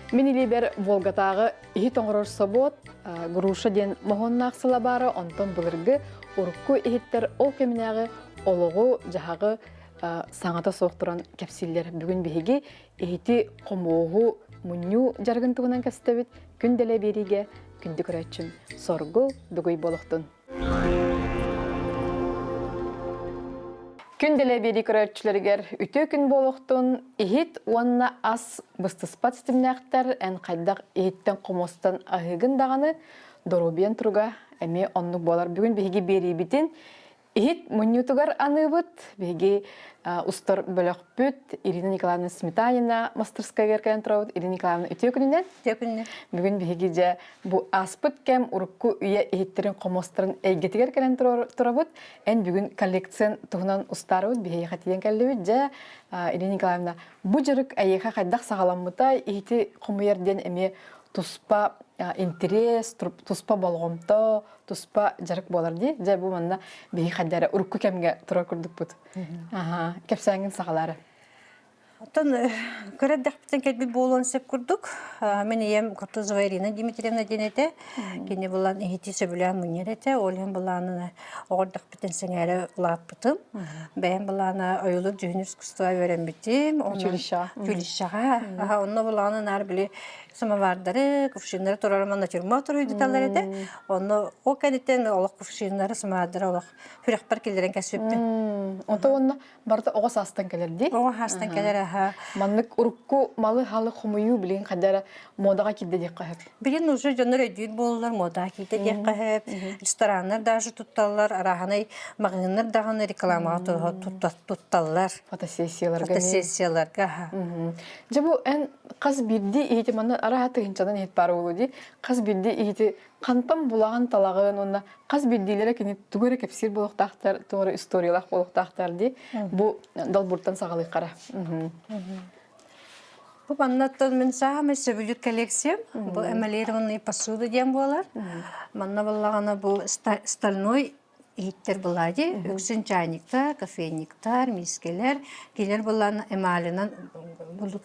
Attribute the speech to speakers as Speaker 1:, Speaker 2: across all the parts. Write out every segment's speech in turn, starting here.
Speaker 1: Мен илибер Волгатағы ихи тоңорор собот, груша ден mohonnақсыла бары, онтон бұлырғы урукку ихиттер ол кемінағы олығы жағағы саңата соқтыран кәпсиллер. Бүгін бейге ихити қомуғы мұню жарғын тұғынан кәстебет күнделе бериге күнді көрәтчім соргу дугуй болуқтын. Күнделе бери көрәтчілергер үті күн болуқтын, ихит уанна ас бұстыспат стимнәқтер ән қайдақ ихиттен қомостан ағығын дағаны доробиен тұруға әме оннық болар. Бүгін бейге бері бітін ихит мұнютығар аныбыт, бейге устар бөліқ бүт, Ирина Николаевна Сметанина мастерская керкен тұрауыд. Ирина Николаевна үті күнінен? Бүгін бейге же бұ аспыт кәм ұрыққы үйе ихиттерін қомостарын әйгетігер керкен тұрауыд. Ән бүгін коллекциян тұғынан ұстарауыд, бейге қатиден кәлі же Ирина Николаевна бұ жырық әйеға қайдақ сағаламыта ихити қомуерден әме туспа интерес, туспа болғымта, туспа жарық болар дей. Жай бұл манна бейгі қайдары ұрыққы кәмге тұрар күрдік бұд. Кәпсәңін сағалары.
Speaker 2: Оттан көрәддәк бітен кәлбі болуын сәп күрдік. Мен ем Кортозова Ирина Дмитриевна денеті. Кені болан ехеті сөбілен мұнер еті. Олен боланын оғырдық бітен сәңәрі ұлап бұтым. Бәйін боланы ойылы жүхін үскістіға өрен бітім. Жүлішаға. Онына боланын әр білі самовардары, кувшинлары турарыман натюрмат туру деталлар еті. Оны о кәнеттен олық кувшинлары самовардары олық хүрәқпар келдерін кәсіппін.
Speaker 1: Онта онына барды оғас астан келерді?
Speaker 2: Оғас астан келер.
Speaker 1: Маннык урукку малы халы хумую билген кадара модаға кидде дек қахып.
Speaker 2: Билген уже жонор өйдүйір болылар, модаға кидде дек қахып. Рестораннар даже тутталар, арағанай мағыныр дағаны рекламаға тутталар. Фотосессияларға.
Speaker 1: Жабу ән қаз бірді ехеті маннан арағаты ғынчадан ехет бары олу дей. Қаз бірді ехеті қантан бұлаған талағын, онна қаз бірдейлері кені түгірі кәпсір болуқтақтар, түгірі историялақ болуқтақтар дей. Бұл далбұрттан сағалай қара.
Speaker 2: Бұл маннаттан мен сағамы сөбілік коллекциям. Бұл әмәлерімін посуды дем болар. Манна болағана бұл стальной иттер болады. Үксін чайниктар, кофейниктар, мискелер. Келер болағана әмәлінен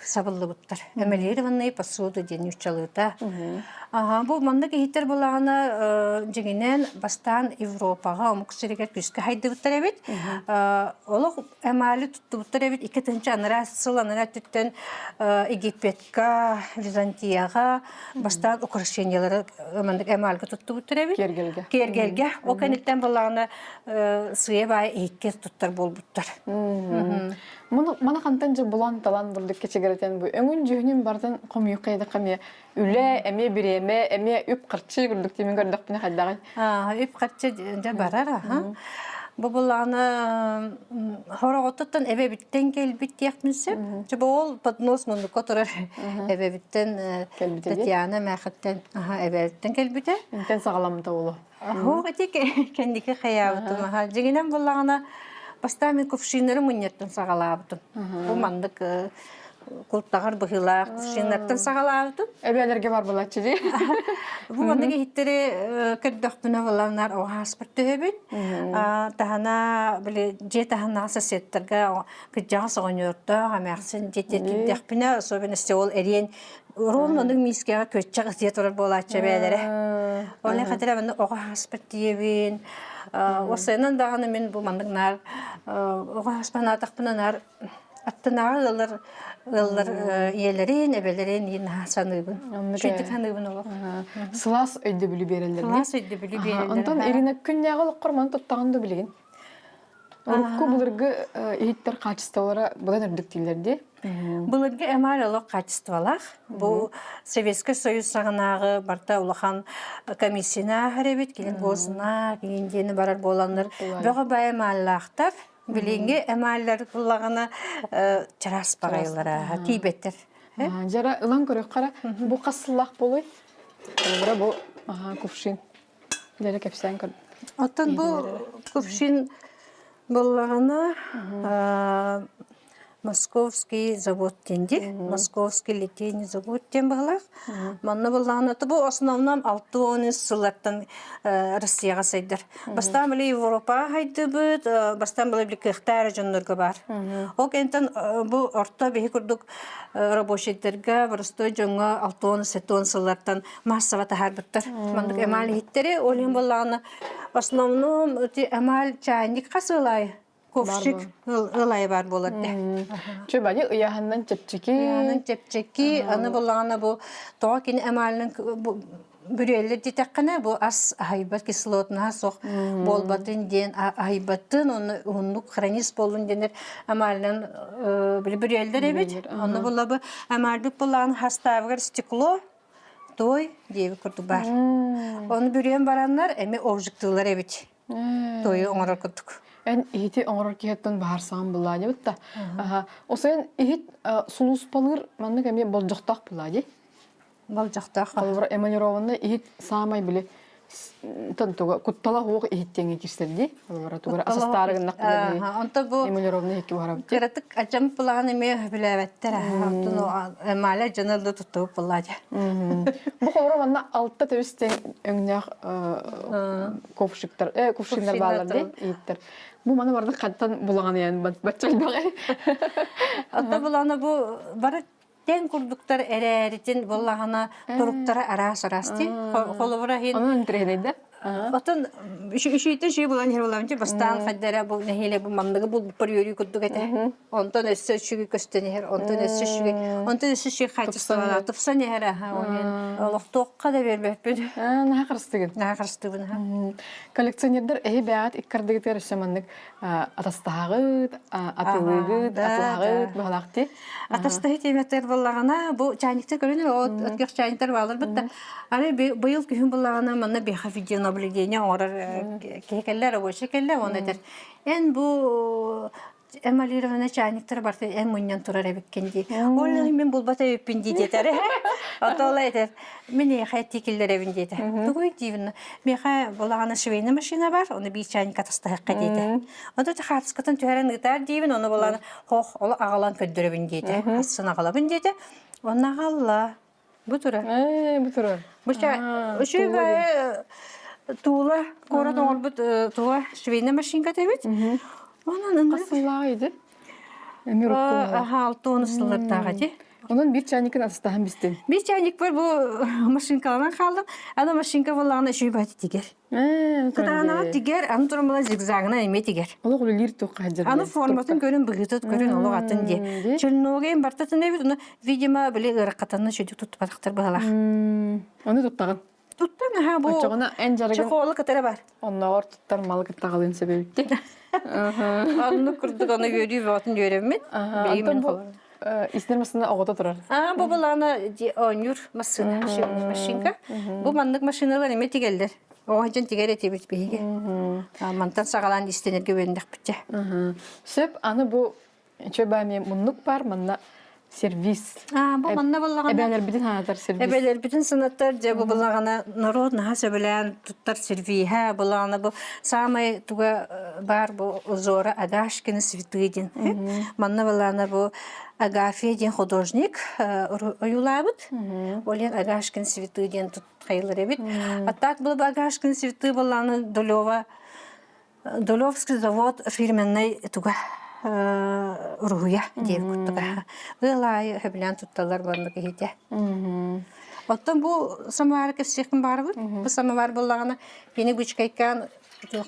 Speaker 2: сабылы бұттар. Әмәлерімін посуды ден үчалыта. Бұл мандық иттер болағана жегінен бастан Европаға омық сөрегер күскі хайды бұттар әбет. Олық әмәлі тұтты бұттар әбет. Икетінші аныра сыл аныра түттен Египетка, Византияға бастан украшениялары мандық әмәлгі тұтты бұттар әбет. Кергелге. О кәнеттен болағана сүйе бай ейккер тұттар бол бұттар.
Speaker 1: Мана қантан жа бұлан талан бұрдық кечегеретен бұл. Өңін жүхінен бардың қомүйі қайды қаме үлі, әме біреме, әме үп қыртшы күрдік демен көрдік біне қайдағай.
Speaker 2: Үп қыртшы жа барар. Бұл бұланы хорағоттан әбе біттен келбіт яқмынсып. Жа бұл поднос мұндық отырар әбе біттен Татьяна мәқіттен әбе біттен келбіті.
Speaker 1: Інтен сағаламыта олу.
Speaker 2: Хоқ әтек кәндекі қаябытым. Жегенен бұлағына бастамен кувшинлары мұнеттен сағалабытым. Бұл мандық құлттағар бұғылақ кувшинлардан сағалабытым.
Speaker 1: Әбелерге бар бұлатшы дей?
Speaker 2: Бұл мандығы хиттері көрдіқтіна боланар оғас бір түйебін. Тағана же тағана сәсеттерге күджағы соғынырды, ғамақсын жетерген дәқпіне, особен істе ол әрен Ровноның мискеға көтчі ғысиет орыр болатшы бәлері. Олай қатыра мәнді оғас бір түйебін. Осайынан дағаны мен бұл мандығынар оғас панатақпынанар аттынағы ыллар иелерін, әбелерін ең санығын. Шөйдік санығын олық.
Speaker 1: Сылас өйді білі берелер.
Speaker 2: Сылас өйді білі берелер.
Speaker 1: Онтан Ирина күннәғылық құрманы тұттағанды білген. Урукку бұлырғы ехеттер качестволары бұдан үрдік дейлерде?
Speaker 2: Бұлырғы әмал олық качестволақ. Бұл Советский Союз сағынағы барта ұлақан комиссияна әребет, келін болсына, кейіндені барар боланыр. Бұға бай әмаллақтар, білінге әмаллар ұлағына чарас бағайлары, тейбеттер.
Speaker 1: Жара ұлан көрек қара, бұл қасылақ болуй? Бұл күпшин. Жара кәпсән көрді.
Speaker 2: Оттан бұл күпшин болағына Московский завод тенди, Московский литейный завод тен бағлақ. Манна болғаны бу основном 6-10 сылаттан Россияға сайдар. Бастан білі Европа хайды бұд, бастан білі білі кықтары жонларға бар. Ол кенттен бұл орта бейі күрдік рабочиеттерге бұрыстой жоңға 6-10 сылаттан массава тахар бұттар. Мандық әмалі хиттері, олен болғаны основном әмал чайник қасылай. Ковшик ылай бар болады.
Speaker 1: Чөбәне ыяһыннан чепчеки.
Speaker 2: Яның чепчеки, аны болғаны бұл тоға кен әмалінің бүрелер детеккана бұл ас айбат кислотына соқ болбатын ден айбатын, оны ұнлық хронист болын денер әмалінің бүрелдер әбет. Оны болы бұл әмалбік болғаны хаставығыр стекло, той дейбі күрді бар. Оны бүрен баранлар әме овжықтылар әбет. Тойы оңырар күрдік.
Speaker 1: Эн ихити оңрор киһеттен баһарсаан буллаади бытта. Осен ихит сулус балыр манны кеме болжоктак буллаади.
Speaker 2: Болжоктак.
Speaker 1: Албар эмалированный ихит самай биле тантуга куттала хук ихиттенге кирсерди. Албар тугара асастарыгын наккылы.
Speaker 2: Онта бу
Speaker 1: эмалированный хикки барабыт.
Speaker 2: Тератык ачам булган эме билебеттер. Антуну эмале жаналды туттуп буллаади.
Speaker 1: Бу хобра манна алтта тебистен өңнях ковшиктар балар ди иттер. Бу мана барды каттан булаган яны батчал багы.
Speaker 2: Ата буланы бу бары тен курдуктар эреритин буллагана туруктара арас-арасти. Холобра хин.
Speaker 1: Анын тренейде.
Speaker 2: Отон үшүйтен шүй булан хер буламчы бастан каддара бу нехиле бу мандыгы бу периоди курдук эте. Онтон эссе шүгү көстөн хер, онтон эссе шүй хатсына тупсан хер ха. Лохтокка да бербеппин.
Speaker 1: На кырстыгын.
Speaker 2: На кырстыгын.
Speaker 1: Коллекционердер бәят иккардыгытер шаманнык атастагыт, атылыгыт, атлагыт балакты.
Speaker 2: Атастагы теметтер буллагана бу чайниктер көрүнө, өткөр чайниктер балар битте. Али быйыл күн буллагана мана беха видео наблюдение орар кекеллер рабочий келле он этер. Эн бу эмалированный чайниктер бар, эн муньян турар эбиккенди. Ол мен булбата өппин дитер. Атолай этер. Мен хайтти келлер эбин дитер. Тугуй дивин. Меха булагана швейна машина бар, оны би чайник атастакка дитер. Онда хатскатын төрөн гитар дивин, оны буланы хох, ол агалан көддөрөбүн дитер. Асын агалабын дитер. Онна галла. Бу турар.
Speaker 1: Бу турар.
Speaker 2: Бу тула город орбут тула швейна машинка дебит. Онан
Speaker 1: касыллагайды. Эмирокко.
Speaker 2: Алтон сыллардагы ди.
Speaker 1: Онун бир чайникин атастаган бистин.
Speaker 2: Бир чайник бар бу машинкалардан калдым. Ана машинка боллагана шүй бати тигер. Кытана тигер, аны турамала зигзагына эме тигер.
Speaker 1: Оло лир токка жер.
Speaker 2: Аны форматын көрүн быгытыт көрүн оло атын ди. Чөлнөген бартатын эбит, уну видимо биле ыракатаны шөдүк тутпадыктар багалар.
Speaker 1: Аны туттаган.
Speaker 2: Туттан бу.
Speaker 1: Очогона эн жарыгын.
Speaker 2: Чоколы катара бар.
Speaker 1: Онноор туттар малы кыттагалын себепти.
Speaker 2: Аны курдук аны көрүп атын көрөммүн. Билейм мен.
Speaker 1: Иснер машина огота турар.
Speaker 2: Бу булана онюр машинка. Бу мандык машиналар эме тигелдер. Оожан тигер этебит бейге. Мантан сагалан истенерге бендик битче.
Speaker 1: Сөп аны бу чөбәме муннук бар, манна сервис.
Speaker 2: Бу манна буллаган.
Speaker 1: Эбелер битин ханатар сервис.
Speaker 2: Эбелер битин санаттар же бу буллагана народный сөбелән туттар серви. Буллагана бу самый туга бар бу Зора Агашкина Светыдин. Манна буллагана бу Агафья художник оюлабыт. Олен Агашкин Светыдин тут хайылыр эбит. А так был бы Агашкин Светы буллагана Долевский завод фирменный туга Руя деп күттіға. Ғылай хөбілен тұтталар барлығы хеде. Оттан бұл самавар кәпсекін бар бұд. Бұл самавар болағына бені бүчкайкан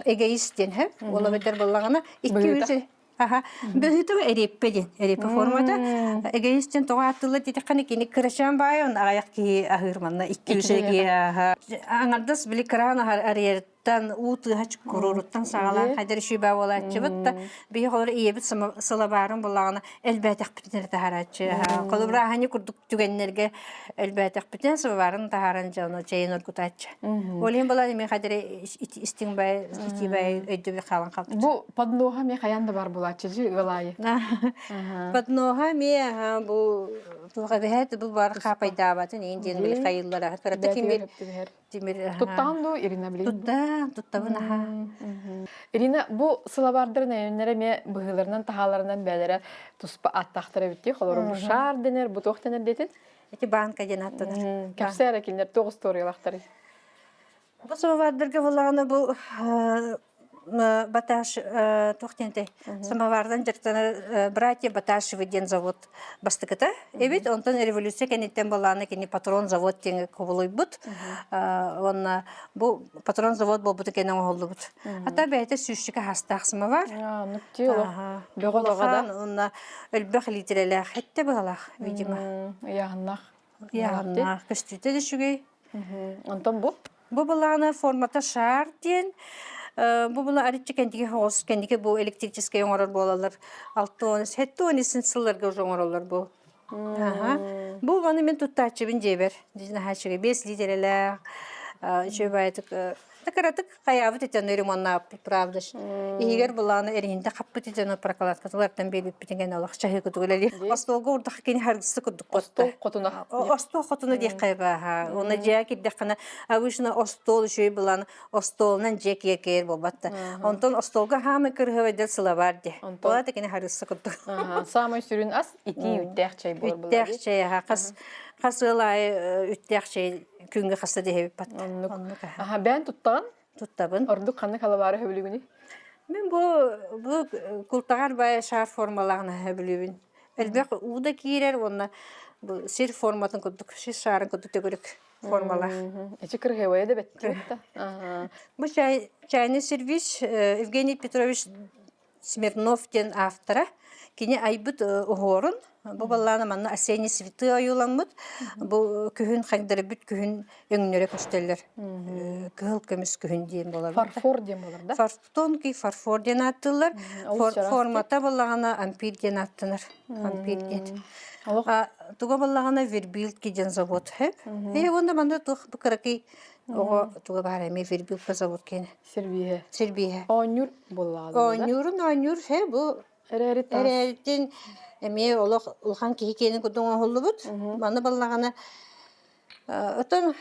Speaker 2: эгоист ден хөп. Ола бедер болағына 200 Бөгітігі әреппеден, әреппе формада. Эгоисттен тоға аттылы дедіққаны кені кірашан бай, он аяқ кей ағырманна 200-ге. Аңардас білі кран арьерттан ұтыға күруруттан сағалан қайдар үші бау олатшы бұтта. Бей қолыр иебіт сылабарын болағына әлбәтіқ бітінер тахаратшы. Қолыбыра ағаны күрдік түгеннерге әлбәтіқ бітін сылабарын тахаран жауны жайын ұргутатшы. Олен болады мен қайдар істің бай, ити бай өйді бей қалан қалды.
Speaker 1: Бұл падлоға мен қаянда бар булачы гылайы.
Speaker 2: Падноға мен бұл туға бәйт бұл бар қапайда батын, енден білі қайыллара. Қарата кембер Тимир.
Speaker 1: Туттан ду Ирина билин.
Speaker 2: Туттабын аха.
Speaker 1: Ирина, бу сылабардыр нәйөннәре ме быһыларынан тахаларынан бәләре туспа аттахтыра битти, холору бу шар денер, бу тох денер детин.
Speaker 2: Эти банка денаттылар.
Speaker 1: Кәпсәре киндер 9 сториялахтар.
Speaker 2: Бу самовардырга булаганы бу Баташ тохтенте самовардан жертана братья Баташевы ден завод бастыкыта. Эбит онтон революция кенеттен баланы кени патрон завод теңе кобулуй бут. Онна бу патрон завод болбут кенен олду бут. Ата бәйте сүшчүкө хастак самовар.
Speaker 1: Нукти оло. Бөгөлөгада.
Speaker 2: Онна өлбөх литрелер хетте балах, видимо.
Speaker 1: Яғыннақ.
Speaker 2: Яғынақ көстүтө düşүгөй.
Speaker 1: Онтон бу?
Speaker 2: Бу баланы формата шар ден. Бу була аричи кендиге хос кендиге бу электрический оңорор болалар. 6-7 сылларга оңоролор бу. Бу ваны мен туттачыбын жебер. Дизна хачыга 5 литрелер. Жебайтык такаратык каябыт этен ремонтна правда. Игер буланы эринде каппыт этен прокладкалардан берип битеген алак чахы күтүлели. Остолго урда кени харгысы күдүк
Speaker 1: Остол котуна.
Speaker 2: Остол котуна дей кайба. Оны жак иддекана авышна остол жөй буланы остолнан жек екер болбатта. Онтон остолга хамы кыргыбыда сылабарди. Була кени харгысы күдүк.
Speaker 1: Самый сүрүн ас ити үттәк чай бор була.
Speaker 2: Үттәк чай касылай үттәк чай күнгө каса дебеп бат.
Speaker 1: Бән туттаган?
Speaker 2: Туттабын.
Speaker 1: Ордук каны калабары хөбүлүгүнү.
Speaker 2: Мен бу култагар бай шар формаларына хөбүлүбүн. Элбек уда кирер онна бу сир форматын күдүк, шарын күдүк төгөрүк формалар.
Speaker 1: Эчи кыргыбай да бетти.
Speaker 2: Бу чайный сервис Евгений Петрович Смирнов ден автора. Кини айбыт угорун. Бу балланы манна осенний цветы аюламыт. Бу күһүн хаңдары бүт күһүн өңнөрө көстөллөр. Кыл көмүс күһүн ден болар.
Speaker 1: Фарфор ден болар да?
Speaker 2: Тонкий фарфор ден аттылар. Формата баллагана ампир ден аттылар. Ампир ден. Туга баллагана вербилд ден завод хеп. Онда манда тух букаракай ого туга бар эми вербилд завод кен. Сербия.
Speaker 1: Онюр боллады.
Speaker 2: Онюр хеп бу Эреритин эме олох улхан кийкенин кудуң холлубут. Маны баллагана отон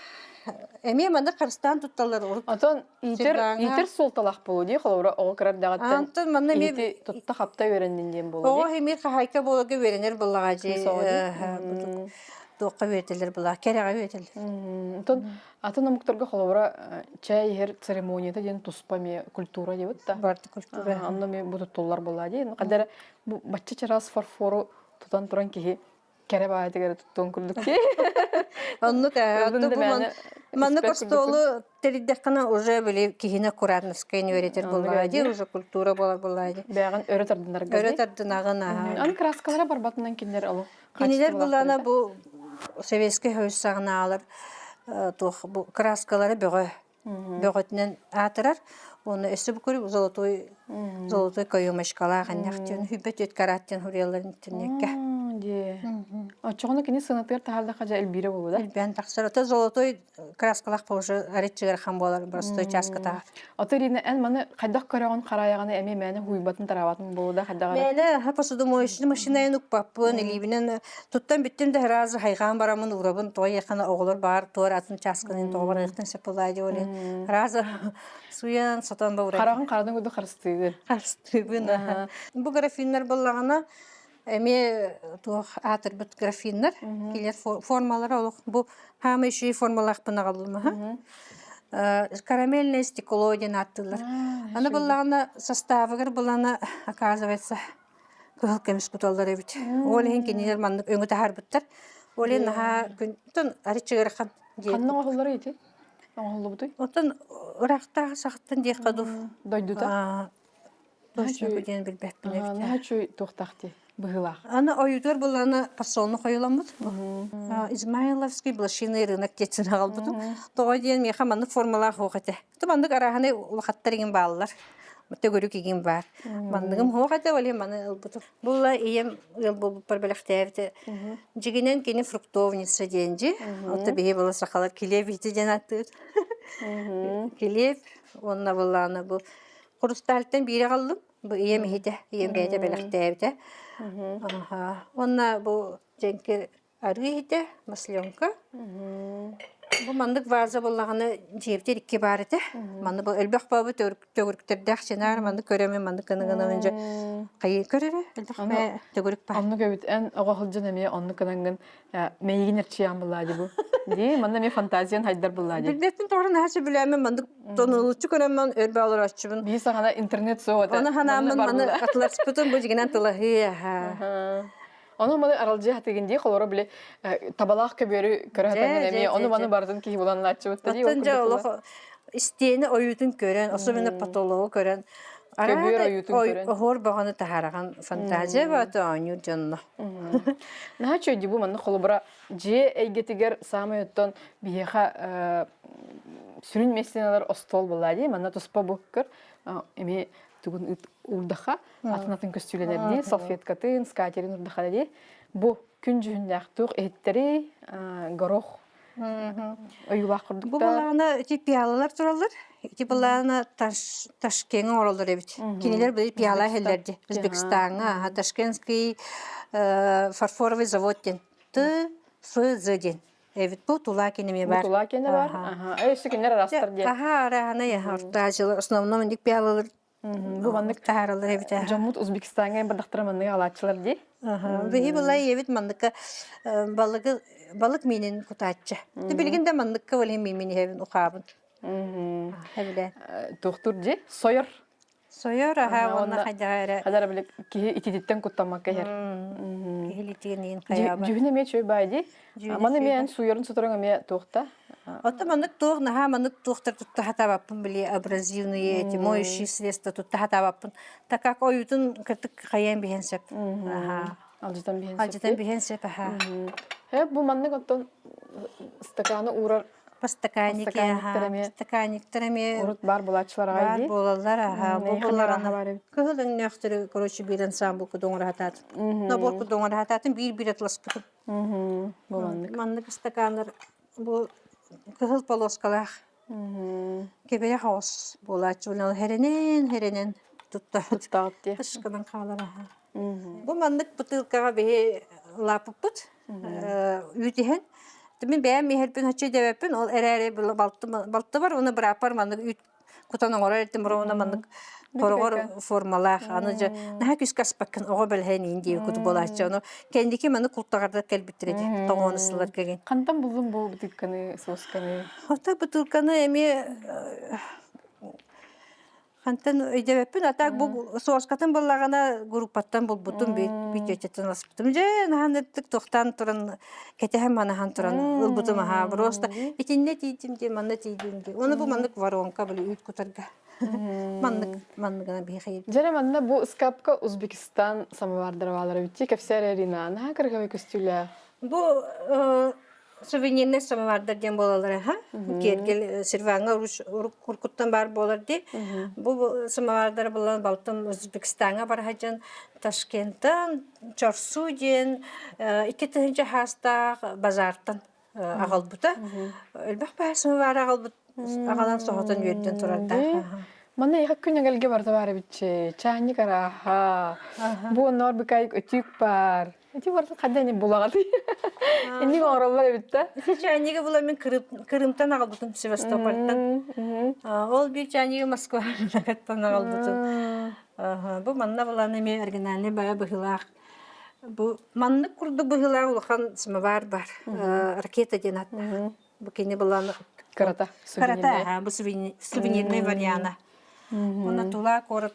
Speaker 2: эме манда Кыргызстан тутталар уруп.
Speaker 1: Отон итер султалак болу ди, холора ого кырдагаттан.
Speaker 2: Антон манда ме
Speaker 1: тутта хапта берендин ден болу ди.
Speaker 2: Ого эме хайка болуга беренер баллага же. Тоққа ветелер була, керега ветел.
Speaker 1: Отон атын амуктарга холора чай хер церемонияда ден туспами культура дебит да.
Speaker 2: Барты культура.
Speaker 1: Анда ме бу туттулар була ди. Кадер бу бачча чарас фарфору тутан туран ки кере баатыгар туттон күлдүк.
Speaker 2: Онну та манны костолу териддекана уже били кихине Куратновская университет була ди, уже культура була ди.
Speaker 1: Бяган өрөтөрдүнарга.
Speaker 2: Өрөтөрдүнагына.
Speaker 1: Аны краскалары барбатынан киндер алу.
Speaker 2: Кинилер булана бу Советский Союз сагыналар. Бу краскалары бөгөтүнөн атырар. Оны өсүп көрүп золотой коюмашкала ганнактын хүбөт өткараттын хурьяларын интернетке.
Speaker 1: Ди. Очоны кини сынатыр тахалда кажа элбире болу да.
Speaker 2: Элбен таксыр. Ата золотой краскалак болушу аречигер хам болар простой часката.
Speaker 1: Атырина эн маны кайдак көрөгөн караяганы эми мени хуйбатын тарабатын болу да кайдагара.
Speaker 2: Мени хапасыды моюшны машинаны укпаппын, элибинен туттан биттим да разы хайган барамын урабын той якына оголор бар, тор атын часканын тогбар ыктын сепылайды оле. Разы суян сатан баура.
Speaker 1: Караган карадын көдө карыстыгы.
Speaker 2: Карыстыгын. Бу графиннер боллагана эме тух атыр бит графиннер, келер формалары олук. Бу хамы иши формалар пынагалымы. Карамельное стекло ден аттылар. Аны боллагана составыгыр булана оказывается кылкемис куталдар эбит. Олен кинилер манып өңү тахар биттер. Олен наха күнтөн аричигер кан.
Speaker 1: Канның ахыллары ити. Ахыллы бутуй.
Speaker 2: Отон урактагы сахаттан дей каду.
Speaker 1: Дойдута.
Speaker 2: Точно күден билбеппин.
Speaker 1: Нахачуй тохтахти. Быгылах.
Speaker 2: Аны оюдор буланы посолну коюламыт. Измайловский блошиный рынок кетсин албыт. Тога ден меха маны формалар хогате. Тумандык араханы улахаттарыгын баалар. Мөтөгөрү кигин бар. Мандыгым хогате оле маны албыт. Була ием ел бул парбелахтевте. Жигинен кени фруктовница денжи. Ота бие була сакалар килеп ити жанаты. Килеп онна буланы бу Курусталтан бире калдым. Бу ием хите, ием бейте белахтевте. Онна бу женкер аргите масленка. Бу мандык ваза боллаганы жептер икки бар эте. Манды бу элбек бабы төгүрүктөрдөх ченар манды көрөмүн мандык кыныгына önce кайы көрөрө элбек бе төгүрүк бар.
Speaker 1: Онну көбүт эн огохылжын эме онну кынангын мейгин эрчиян буллади бу. Ди манда ме фантазиян хайдар буллади.
Speaker 2: Билдеттин торун хасы билемин мандык тонулучу көрөмөн өрбө алыр ачыбын.
Speaker 1: Би сагана интернет соғыда.
Speaker 2: Аны ханамын маны атлар спутун бу жигинен тылы.
Speaker 1: Оны маны аралжы хатыгынди холоро биле табалах көбөрү көрөтөн эме оны маны бардын ки булан ачыбыт ди.
Speaker 2: Тынжа олох истени оютун көрөн, особенно патологу көрөн.
Speaker 1: Көбөр оютун көрөн.
Speaker 2: Хор баганы тахараган фантазия баты аню жанна.
Speaker 1: Наха чөйди бу маны холобра же эйгетигер самайоттон бияха сүрүн месеналар остол булади. Мана туспа буккер эме тугун урдаха атнатын көстүлелерди, салфеткатын, скатерин урдаха ди. Бу күн жүндәк тук эттери горох ойула курдук.
Speaker 2: Бу баланы пиялалар туралар. Ити баланы Ташкентке оралдар эбит. Кинелер бу пияла хеллерди. Өзбекстанга, Ташкентский фарфоровый заводтен. ФЗден. Эбит бу тула кинеме бар.
Speaker 1: Тула кине бар. Ага. Эйсе кинер растар ди.
Speaker 2: Ага, араны я ортажылы основном ник пиялалар.
Speaker 1: Бу мандык
Speaker 2: тааралар эбит.
Speaker 1: Жамут Өзбекстанга бардактар маны алачылар ди.
Speaker 2: Ага. Бу булай эбит мандыка балык менен кутачы. Билгенде мандыкка болем менен хевин ухабын. Хевле.
Speaker 1: Доктор ди, сойер.
Speaker 2: Сойер ага онна хадара.
Speaker 1: Хадара биле ки итидиттен куттамакка хер.
Speaker 2: Кихилитиген каяба.
Speaker 1: Жүгүнө ме чөй байди. Маны мен суйерын суторга ме тохта.
Speaker 2: Ота мандык тохна ха мандык тохтар тутта хатабаппын биле абразивные эти моющие средства тутта хатабаппын. Так как оютун кытык каян бихенсеп. Ага.
Speaker 1: Алжытан бихенсеп.
Speaker 2: Алжытан бихенсеп ага.
Speaker 1: Бу мандык оттон стаканы урар
Speaker 2: Стаканники, ага. Стаканниктарами.
Speaker 1: Урут бар булачылар айди.
Speaker 2: Бар болалар, ага. Бу боллар. Кыһылын нөхтөрү, короче, бир ансамбл кудоңор хатат. Набор кудоңор хататын бир атлас кутуп.
Speaker 1: Бу мандык.
Speaker 2: Мандык стакандар бу кыһыл полоскалар. Кебере хаос болачу. Херенен туттат. Тышкынан калар, ага. Бу мандык бутылкага бе лапыппыт. Үтиһен. Мен бәм мехерпен хачы дебеппен ол эрере балты бар оны бир апар мандык үт кутаның орар этим броуна мандык коргор формалах аны же наха күскас баккан ого белген инди кут болачы аны кендики маны култагарда келбиттерди тоңонусулар кеген
Speaker 1: кантан булдун бу бутылканы сосканы
Speaker 2: ата бутылканы эми Хантан өйдебеппин атак бу соскатын боллагана группаттан бул бутун бит өчөтөн аспытым же нахандык токтан туран кетеһем манахан туран ул бутум ха просто итинне тийдим де манна тийдим де оны бу мандык воронка биле үт кутарга мандыгына бихайып
Speaker 1: жана манна бу скапка Узбекистан самовардырвалары битти кепсерерина на кыргавы костюля
Speaker 2: бу сувенирный самовардар дем болалар ха кергел серванга куркуттан бар болар ди бу самовардар булан балтым Өзбекстанга бар хаҗан Ташкенттан Чорсуден 2-нче хаста базартан агалбыта элбек бар самовар агалбыт агадан сохотан йөрдән турарда
Speaker 1: Мана яка күнәгәлгә бар да бар бит чайник ара бу норбикай өтүк бар эти бар кадәне булагады инде ораллар бит та
Speaker 2: чайниге була мен Крымтан агалбытым Севастопольтан ол бир чайниге Москвадан агалбытым бу манна буланы мен оригинальный бая быгылак бу манны курды быгылак улхан самовар бар ракета денат бу кине буланы
Speaker 1: карата
Speaker 2: бу сувенирный вариана Она тула корот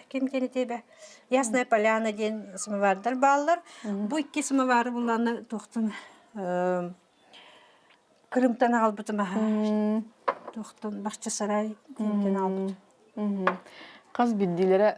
Speaker 2: кем тебе Ясная поляна ден самовардар баллар. Бу икки самовары буланы токтун Крымтан албытым аха. Токтун бакча сарай ден албыт.
Speaker 1: Каз биддилере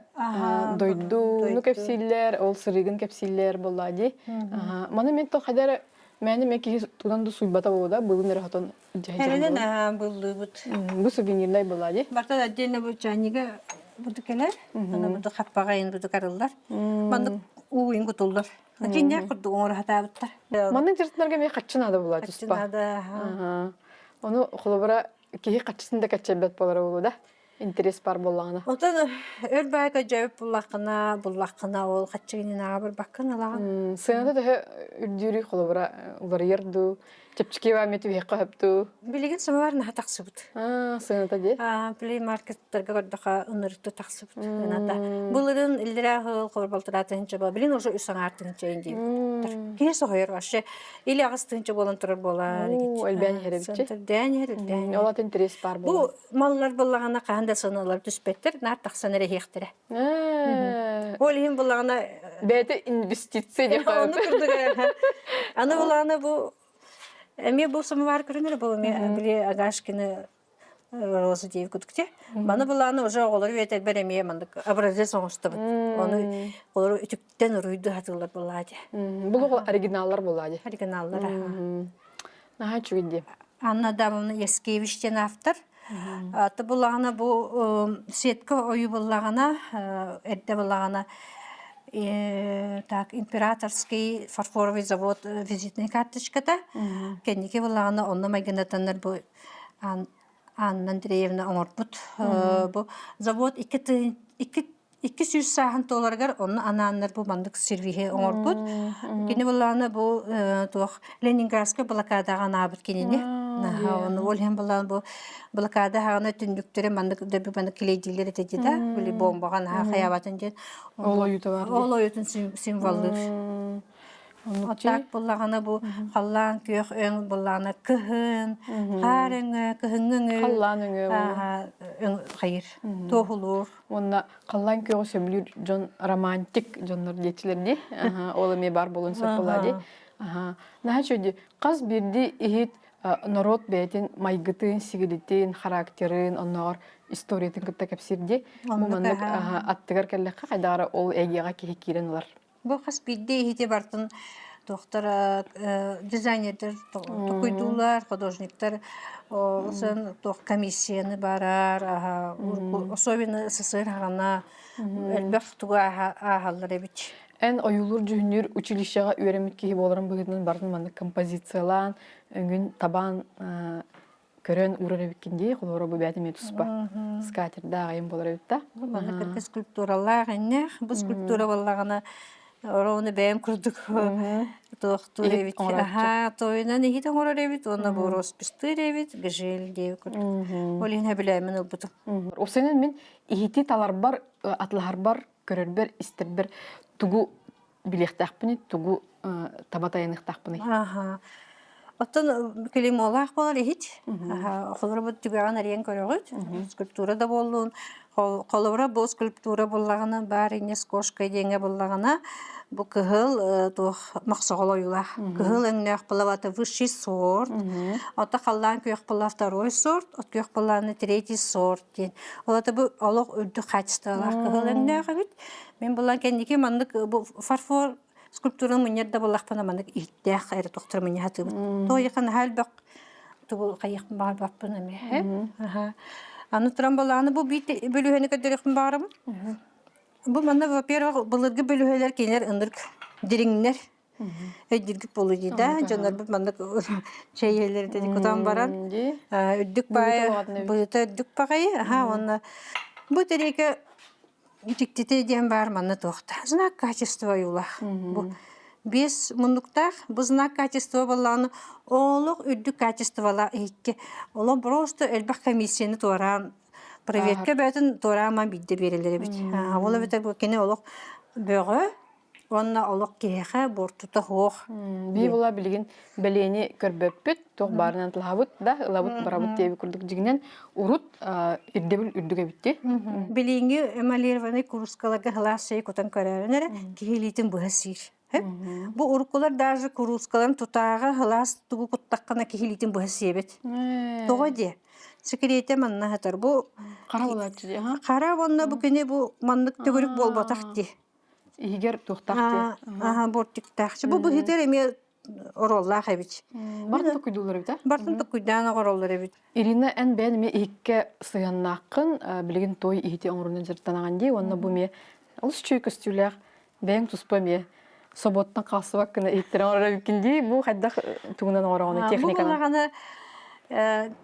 Speaker 1: дойду ну кепсиллер, ол сырыгын кепсиллер буллади. Мана мен то хадара Мәне меки тудан да суйбата болда, бүгүн рахатан жайжан.
Speaker 2: Херенен булды бут.
Speaker 1: Бу сувенирдай булади.
Speaker 2: Барта отдельно бу чайнига будукелер, аны буду каппагайын буду карылар. Мандык уйын кутулдар. Жинне курду оңор хатабыттар.
Speaker 1: Мандык жыртнарга ме каччынады булади успа.
Speaker 2: Каччынады.
Speaker 1: Оны холобара кеги каччысында каччабет болары болуда. Интерес бар боллагана.
Speaker 2: Отан өрбайга жабып буллакына ол каччыгынын агыр баккан алаган.
Speaker 1: Сыйнада да үрдүрү холобара улар ярду Чепчики ва мети хекка хапту.
Speaker 2: Билеген самар на тахсыбыт.
Speaker 1: Сыната де.
Speaker 2: Плей маркеттерге гордаха ынырыкты тахсыбыт. Ната. Булырын илдирахыл корбалтыратын чаба. Билин уже үсаңартын чейинди. Кес ойыр ваше. Или агыстынча болан турар болар.
Speaker 1: Элбән херебиче.
Speaker 2: Дән.
Speaker 1: Олат интерес бар
Speaker 2: Бу
Speaker 1: бу.
Speaker 2: маллар буллагана канда саналар түспеттер. Нар тахсан рехтер. Ол ем буллагана
Speaker 1: Бәте инвестиция деп
Speaker 2: аны күрдүгө. Аны буллагана бу Эми бу самовар көрүнөр бу биле агашкины роза дейп күткүтө. Бана буланы уже оголор ветер береме мандык образец оңустабыт. Оны олор үтүктен уруйду хатылар булады.
Speaker 1: Бул оригиналлар булады.
Speaker 2: Оригиналлар.
Speaker 1: Наха чуйди.
Speaker 2: Анна Адамовна Яскевичтен автор. Аты буланы бу сетка ою буллагана, эрде буллагана так, императорский фарфоровый завод визитная карточката. Кенники буллагана онна магинатаннар бу Анна Андреевна оңорбут. Бу завод 200 сахан толаргар онна анааннар бу мандык сервихе оңорбут. Кини буллагана бу туох Ленинградская блокадага набыт кинини. Оны ол хем буллаган бу блокада хагана түндүктөрө мандык дөбү мандык келейдилер этеди да. Били бомбаган хаябатын ден.
Speaker 1: Олоюта бар.
Speaker 2: Олоютун символдур. Атак буллагана бу халлан күйөк өң буллагана кыһын, харыңы, кыһыңы.
Speaker 1: Халлан өңө.
Speaker 2: Өң хайыр. Тохулур.
Speaker 1: Онна қаллан көйгө сөбүлүр жон романтик жоннор жетилерди. Ол эме бар болун сапылады. Нахачоди каз бирди ихит народ бетин майгытын, сигилитин, характерин, оннор историятын кытта кепсирди. Мумандык аттыгар келлекка кайдагара ол эгега кирен алар.
Speaker 2: Бу кас бидде ихите бартын доктор дизайнерлер токуйдулар, художниктер, сон тох комиссияны барар, особенно СССР хана элбек туга ахаллар эбит.
Speaker 1: Эн оюлур жүнүр училищега үйрөнмөк кии болорун бүгүнүн бардын маны композициялан, өңүн табан көрөн урар эбиккинди, колоро бу бәтиме туспа. Скатерде агайым болор эбитта.
Speaker 2: Маны кыргы скульптуралар энне, бу скульптура боллагана Ороны бәйім күрдік. Тоқту ревит. Тойынан ехет оңырар ревит. Оны бұл росписты ревит. Гжел дейі күрдік. Олин әбіләймін ұлбыдым.
Speaker 1: Осенен мен ехеті талар бар, атлар бар, көрер бір, істер бір. Тугу білектақпыны, тугу табатайынықтақпыны.
Speaker 2: Оттан келем олақ болар ехет. Қолыр бұд түгіған әрен көрігіт. Скульптура да болуын. Қолыбыра бұл скульптура болағына, бар енес кошка денге болағына, бұл кығыл мақсағыл ойылақ. Кығыл әңнеқ болаваты высший сорт, ота қалдан күйек бола второй сорт, от күйек болағына третий сорт. Олаты бұл олық үрді қачысталар. Кығыл әңнеқі бит. Мен болан кәндеке мандық фарфор скульптураны мүнерді болақпына мандық иттәқ әрі тоқтыр мүне хаты бұд. Той еқан әлбәқ тұғыл қайық бар баппын әме. Аны тұран болағаны бұл бөлуheni көдерекпін бағырым. Бұл манда, во-первых, бұлырғы бөлуhelер кейлер ұндырк деріңнер. Өйдіргіп болу дейді. Жонар бұл манда чайелер дедік ұтан баран. Үддік бай, бұйыта үддік бағайы. Бұл тереке үтіктете ден бар манда тоқта. Знак качества юлақ. Бес мұндықтақ, бұл знак качества болағаны олық үддік качествала ейтке. Олы просто әлбақ комиссияны туаран, проверка бәтін туараман бидді берелері біт. Олы бітер бұл кені олық бөғі, онына олық кереқі бортута хоқ.
Speaker 1: Бей бола білген бәлені көрбөппіт, тоқ барынан тылғабыт, да, ылабыт барабыт дейбі күрдік жігінен ұрут үрдебіл үрдіге бітті.
Speaker 2: Білеңі эмалированный курускаларға ғыласы көтен көрәрінері кейлейтін бұға сир. Бу уркулар даже курускаларын тутаға ғылас тугу құттаққана кейлейтін бұға себет. Тоға де. Секретте манна хатар. Бу
Speaker 1: қара болады де.
Speaker 2: Қара онна бұ көне бұ мандық төгірік бол батақ де.
Speaker 1: Егер тоқтақ де.
Speaker 2: Бортик тақшы. Бу хитер еме ороллақ әбіт.
Speaker 1: Бартын тұқыдулар әбіт,
Speaker 2: Бартын тұқыдан ороллар әбіт.
Speaker 1: Ирина ән бән ме екке сыяннақын білген той ехете оңырынан жырттанаған де, онна бұ ме ұлыс чөй көстілер бәң тұспа ме соботтан қалсы баққына ехеттерін орара бүкінде, бұл қайдақ тұғынан орағаны техниканы.
Speaker 2: Бұл болағаны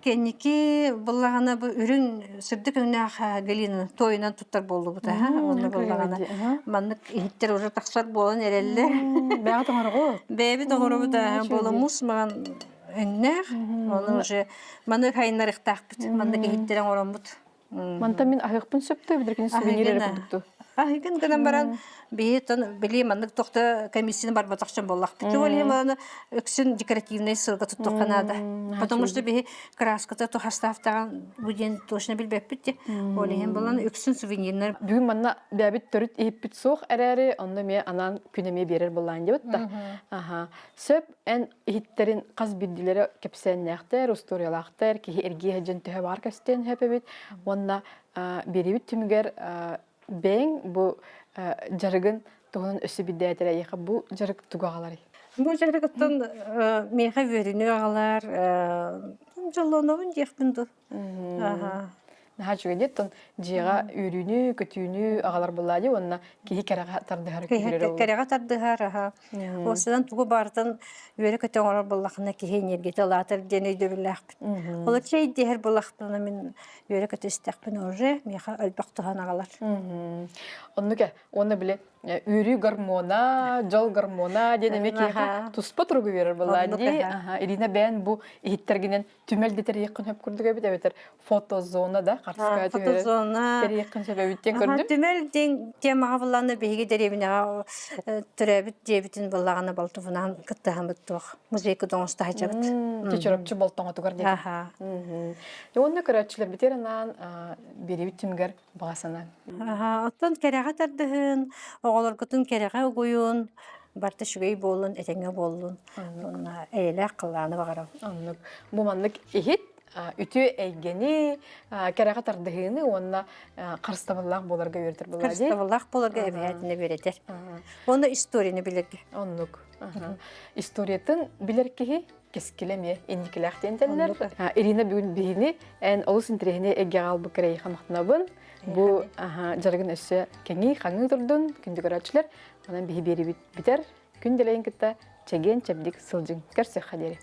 Speaker 2: кенники болағаны бұл үрін сүрдік үнәқ галины тойынан тұттар болды бұта. Оны болағаны маңнық ехеттер ұжыр тақсар болын әрелі.
Speaker 1: Бәға тоңары ғой?
Speaker 2: Бәйбі тоңыры бұта. Болы мұс маған Эннер, оны уже маны хайнарыктак бит, маны гейттерен оромбут.
Speaker 1: Манта мен ахыппын сөптө бидеркин сувенир курдукту.
Speaker 2: Ахыгын гынан баран биетон били мандык тохта комиссияны бар батакчан боллак. Битүли маны өксүн декоративный сылга туттук канада. Потому что би краската то хастафтаган буден точно билбеп бит. Олеген болан өксүн сувенирлер.
Speaker 1: Бүгүн манна бәбит төрүт ийиппит соох эрәри, онда ме анан күнеме берер боллан деп атта. Аха. Сөп эн ихиттерин каз биддилери кепсеннәхтер, историялахтер, ки эрги хәҗен төһә бар кастен һәпебит. Онна берибит түмгер бең бу жарыгын тугунун өсү биддәтер яка бу жарык тугагалары.
Speaker 2: Бу жарыктан меха верүнү агалар, жоллонобун жекпинду. Аха.
Speaker 1: Нахачугенде тон жига үрүнү, көтүүнү агалар буллади, онна кихи керага тардыгар күлөрө.
Speaker 2: Керага тардыгар, аха. Осудан тугу бартын үйрө көтөн олар буллакына кихи энергия латыр дене дөбүләк. Олар чей дехер буллактана мен үйрө көтө истәкпин уже меха өлбөктөгөн агалар.
Speaker 1: Оннуке, оны биле үрү гормона, жол гормона денеме кихи туспа туругу берер буллади. Аха, Ирина бен бу иттергенен түмелдетер якын хөп күрдүгө бит әбетер фотозона да карска түгөр.
Speaker 2: Фотозона.
Speaker 1: Тер якын сөбөбүттен көрдүм.
Speaker 2: Түмел темага булланы беге деребине төрөбүт дебитин буллаганы балтуфунан кыттагамыт тук. Музейка доңуста хажабыт.
Speaker 1: Течөрөпчү болтоңа тугар деп.
Speaker 2: Аха.
Speaker 1: Онны көрөчүлөр битеренан берибит түмгер багасанан.
Speaker 2: Аха, оттон керега тардыгын, оголор көтүн керега угуйун, барты шүгей болун, этеңе болун. Онна эйле кылланы багарам.
Speaker 1: Оннук. Бу маннык ихит үтү эйгени керега тардыгыны онна карстабаллак боларга бертер булади.
Speaker 2: Карстабаллак боларга эбетине беретер. Оны историяны билерге.
Speaker 1: Оннук. Историятын билеркеги кескилеме индикелектентелер. Ирина бүгүн бини эн олус интерегине эге албы керей хамактнабын. Бу жарыгын өссө кеңи хаңы турдун күндү көрөчүлөр. Анан биһи бери битер күн делейин кытта чеген чебдик сылжың көрсө хадери.